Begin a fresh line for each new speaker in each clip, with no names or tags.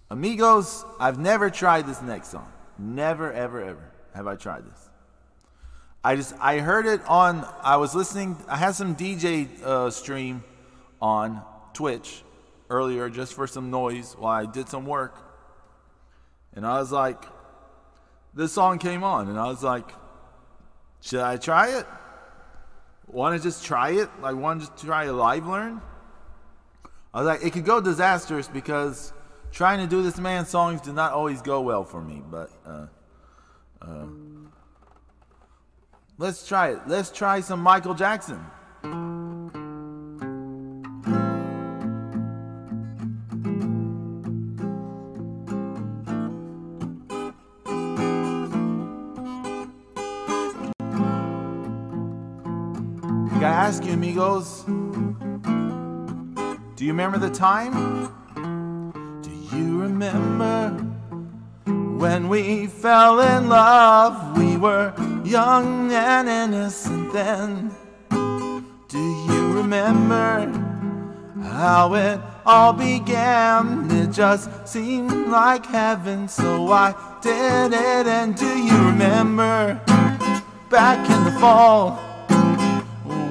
Amigos, I've never tried this next song. Never, ever, ever have I tried this. I heard it on, I was listening, I had some DJ stream on Twitch earlier just for some noise while I did some work. And I was like, this song came on and I was like, should I try it? Want to just try it? Like, want to just try a live learn? I was like, it could go disastrous because trying to do this man's songs do not always go well for me. But let's try it. Let's try some Michael Jackson. I ask you, amigos, do you remember the time? Do you remember when we fell in love? We were young and innocent then. Do you remember how it all began? It just seemed like heaven, so I did it. And do you remember back in the fall?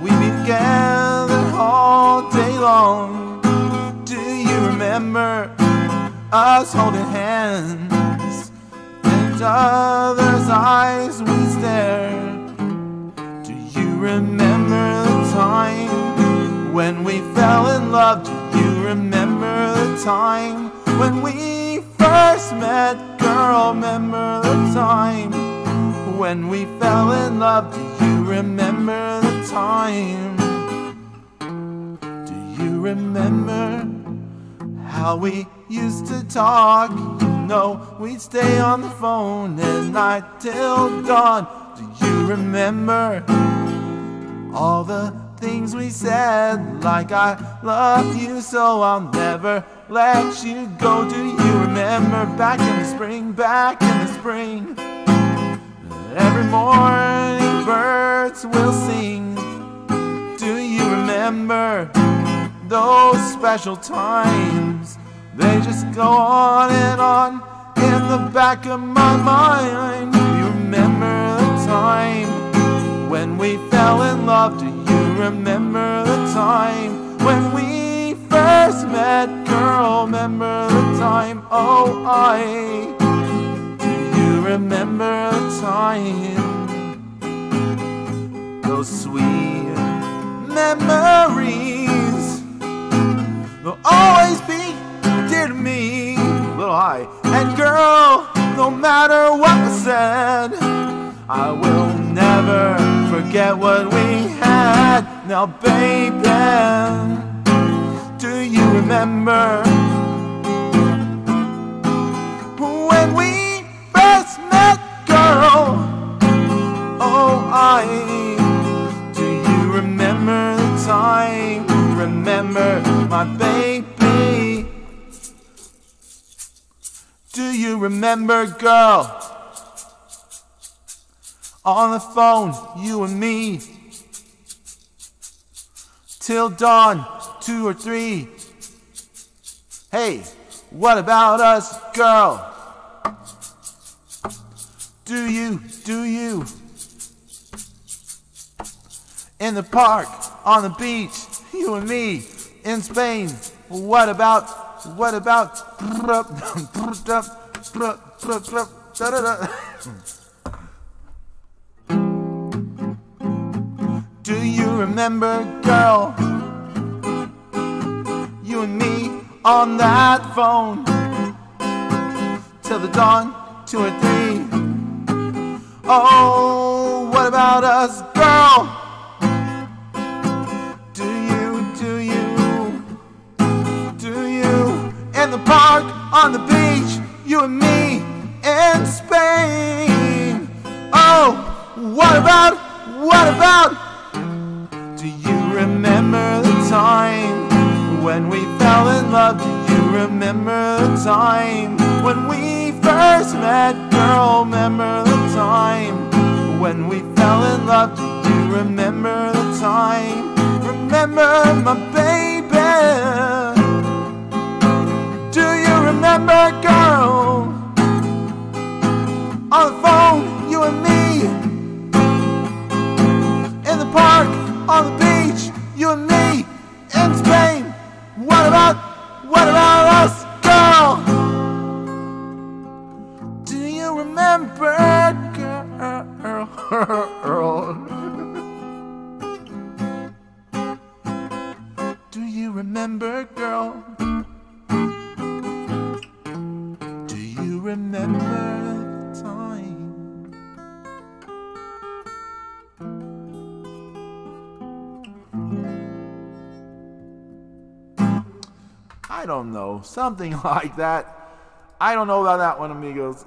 We'd be together all day long. Do you remember us holding hands? In each other's eyes we stared. Do you remember the time when we fell in love? Do you remember the time when we first met? Girl, remember the time when we fell in love? Do you remember the time? Do you remember how we used to talk? You know, we'd stay on the phone at night till dawn. Do you remember all the things we said? Like, I love you so I'll never let you go. Do you remember back in the spring, back in the spring? Every morning birds will sing. Do you remember those special times? They just go on and on in the back of my mind. Do you remember the time when we fell in love? Do you remember the time when we first met? Girl, remember the time? Oh, do you remember the time? Those sweet memories will always be dear to me. A little high. And girl, no matter what was said, I will never forget what we had. Now baby, do you remember when we first met? Girl, oh, do you remember the time? Remember my baby? Do you remember, girl? On the phone, you and me, till dawn, 2 or 3. Hey, what about us, girl? Do you? In the park, on the beach, you and me, in Spain. What about? Do you remember, girl? You and me on that phone till the dawn, 2 or 3. Oh, what about us, girl? Do you? In the park, on the beach, you and me in Spain. Oh, what about? Do you remember the time when we fell in love? Do you remember the time when we first met? Girl, remember the time when we fell in love? Do you remember the time? Remember my baby? Do you remember? remember, girl? On the phone, you and me. In the park, on the beach, you and me. In Spain. What about us, girl? Do you remember, girl? Do you remember, girl? Do you remember the time? I don't know, something like that. I don't know about that one, amigos.